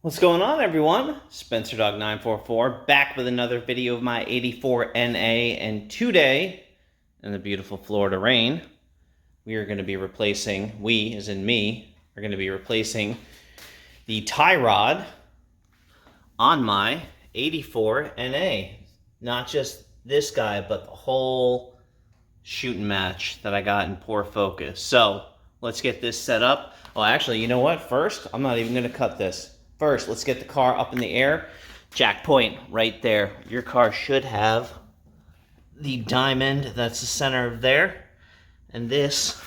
What's going on, everyone? SpencerDog944 back with another video of my 84 NA, and today, in the beautiful Florida rain, we are going to be replacing, we, as in me, are going to be replacing the tie rod on my 84 NA. Not just this guy, but the whole shooting match that I got in poor focus. So, let's get this set up. Oh, actually, you know what? First, I'm not even going to cut this. First, let's get the car up in the air. Jack point right there. Your car should have the diamond that's the center of there. And this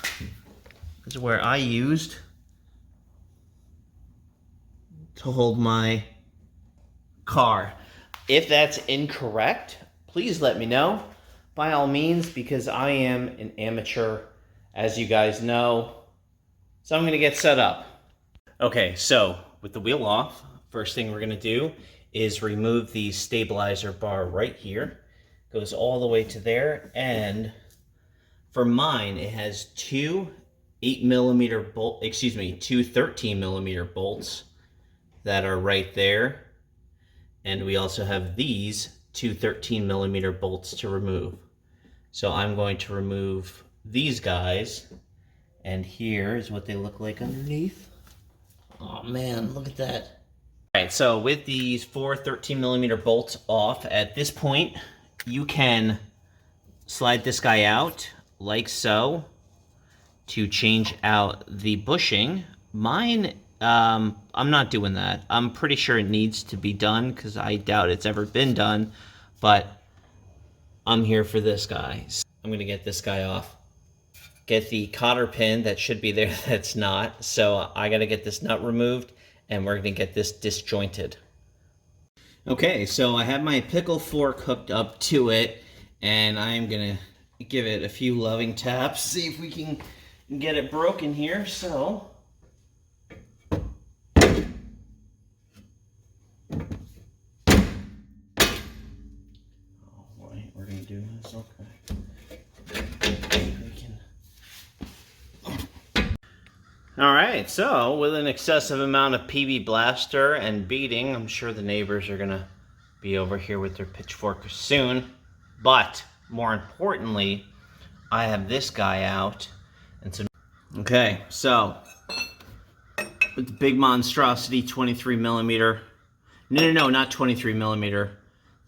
is where I used to hold my car. If that's incorrect, please let me know. By all means, because I am an amateur, as you guys know. So I'm going to get set up. Okay, so with the wheel off, first thing we're going to do is remove the stabilizer bar right here. Goes all the way to there, and for mine, it has two 13mm bolts that are right there. And we also have these two 13mm bolts to remove. So I'm going to remove these guys, and here is what they look like underneath. Oh man, look at that. All right, so with these four 13mm bolts off, at this point, you can slide this guy out like so to change out the bushing. Mine, I'm not doing that. I'm pretty sure it needs to be done because I doubt it's ever been done, but I'm here for this guy. So I'm gonna get this guy off. Get the cotter pin that should be there that's not. So I gotta get this nut removed, and we're gonna get this disjointed. Okay, so I have my pickle fork hooked up to it, and I'm gonna give it a few loving taps, see if we can get it broken here. So oh, wait, we're gonna do this, okay. Alright, so with an excessive amount of PB blaster and beating, I'm sure the neighbors are going to be over here with their pitchforks soon. But, more importantly, I have this guy out. And so, okay, so, with the big monstrosity 23mm, no, not 23mm,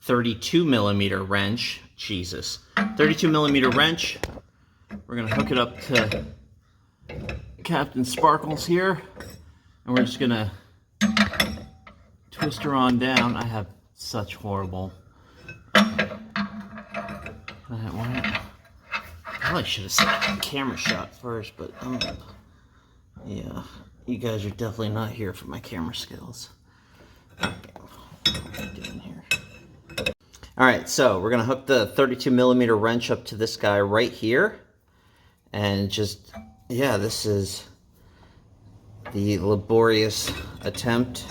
32mm wrench, Jesus, 32mm wrench, we're going to hook it up to Captain Sparkles here, and we're just gonna twist her on down. I have such horrible. I probably should have set the camera shot first, but yeah, you guys are definitely not here for my camera skills. Okay, what am I doing here? All right, so we're gonna hook the 32mm wrench up to this guy right here, and just. Yeah, this is the laborious attempt.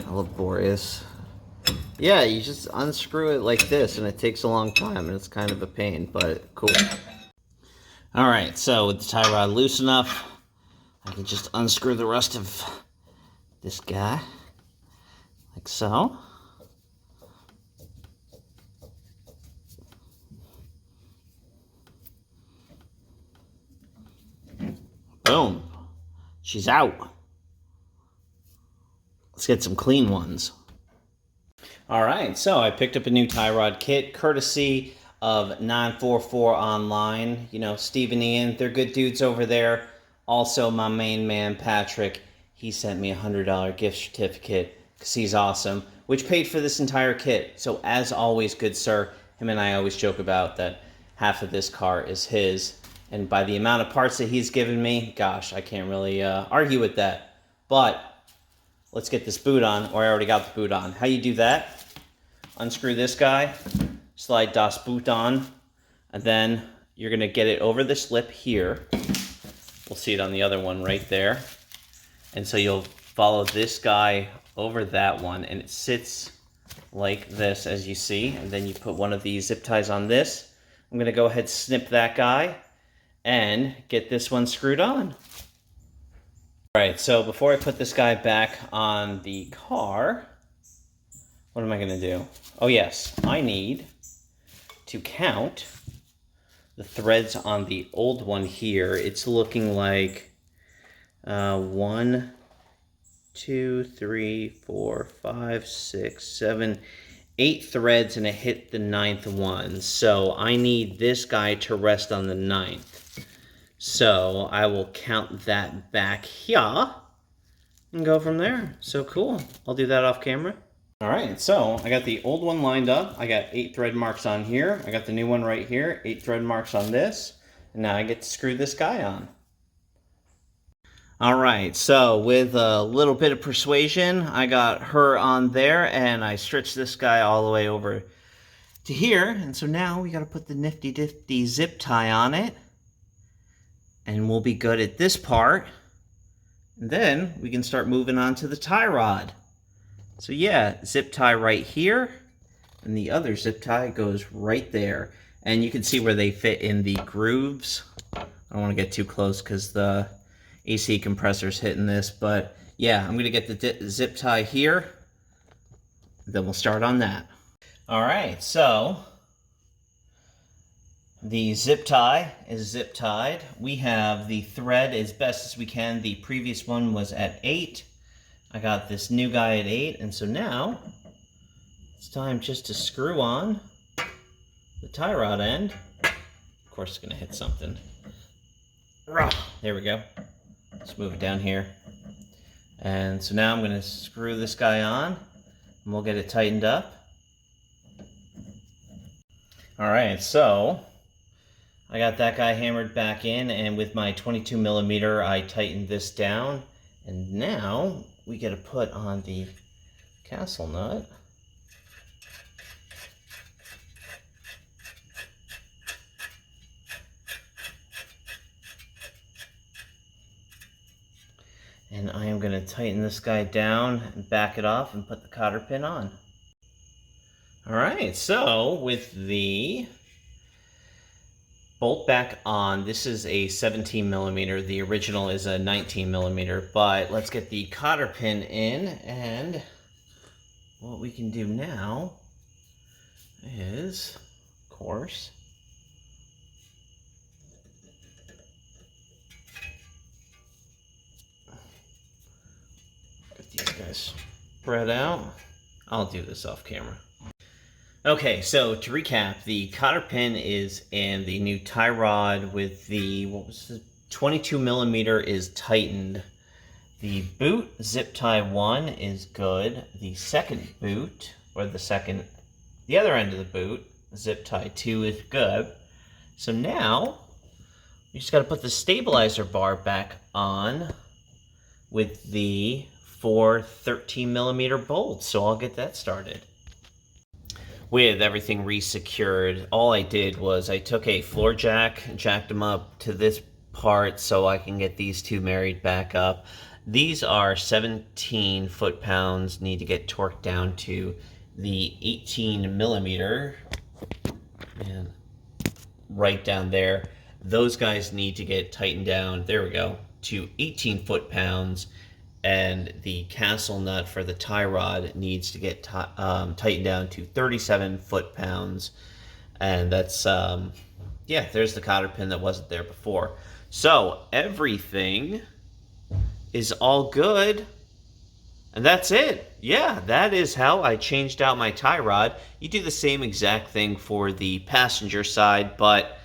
Laborious. Yeah, you just unscrew it like this, and it takes a long time, and it's kind of a pain, but cool. Alright, so with the tie rod loose enough, I can just unscrew the rest of this guy, like so. Boom. She's out. Let's get some clean ones. Alright, so I picked up a new tie rod kit, courtesy of 944 Online. You know, Steve and Ian, they're good dudes over there. Also, my main man, Patrick, he sent me a $100 gift certificate, because he's awesome, which paid for this entire kit. So, as always, good sir, him and I always joke about that half of this car is his. And by the amount of parts that he's given me, gosh, I can't really argue with that. But let's get this boot on, or I already got the boot on. How you do that? Unscrew this guy, slide das Boot on, and then you're going to get it over this lip here. We'll see it on the other one right there. And so you'll follow this guy over that one, and it sits like this, as you see. And then you put one of these zip ties on this. I'm going to go ahead and snip that guy and get this one screwed on. All right, so before I put this guy back on the car, what am I going to do? Oh yes, I need to count the threads on the old one here. It's looking like 1, 2, 3, 4, 5, 6, 7, 8 threads, and it hit the 9th one. So I need this guy to rest on the 9th. So I will count that back here and go from there. So cool. I'll do that off camera. All right, so I got the old one lined up. I got 8 thread marks on here. I got the new one right here, 8 thread marks on this. And now I get to screw this guy on. All right, so with a little bit of persuasion, I got her on there, and I stretched this guy all the way over to here. And so now we got to put the nifty zip tie on it. And we'll be good at this part. And then we can start moving on to the tie rod. So yeah, zip tie right here, and the other zip tie goes right there. And you can see where they fit in the grooves. I don't want to get too close because the AC compressor's hitting this, but yeah, I'm gonna get the zip tie here, then we'll start on that. All right, so the zip tie is zip tied. We have the thread as best as we can. The previous one was at 8. I got this new guy at 8, and so now it's time just to screw on the tie rod end. Of course, it's gonna hit something. There we go. Let's move it down here. And so now I'm gonna screw this guy on, and we'll get it tightened up. All right, so I got that guy hammered back in, and with my 22 millimeter, I tightened this down. And now we get to put on the castle nut. And I am going to tighten this guy down and back it off and put the cotter pin on. All right, so with the bolt back on, this is a 17 millimeter. The original is a 19 millimeter, but let's get the cotter pin in, and what we can do now is, of course, get these guys spread out. I'll do this off camera. Okay, so to recap, the cotter pin is in the new tie rod with the, 22 millimeter is tightened. The boot zip tie 1 is good. The second boot, or the other end of the boot, zip tie 2 is good. So now, you just gotta put the stabilizer bar back on with the 4 13 millimeter bolts. So I'll get that started. With everything re-secured, all I did was I took a floor jack, jacked them up to this part so I can get these two married back up. These are 17 foot-pounds, need to get torqued down to the 18 millimeter, and right down there. Those guys need to get tightened down, there we go, to 18 foot-pounds. And the castle nut for the tie rod needs to get tightened down to 37 foot-pounds. And that's, yeah, there's the cotter pin that wasn't there before. So everything is all good. And that's it. Yeah, that is how I changed out my tie rod. You do the same exact thing for the passenger side, but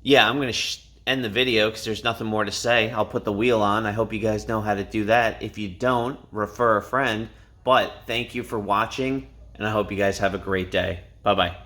yeah, I'm going to end the video because there's nothing more to say. I'll put the wheel on. I hope you guys know how to do that. If you don't, refer a friend. But thank you for watching, and I hope you guys have a great day. Bye-bye.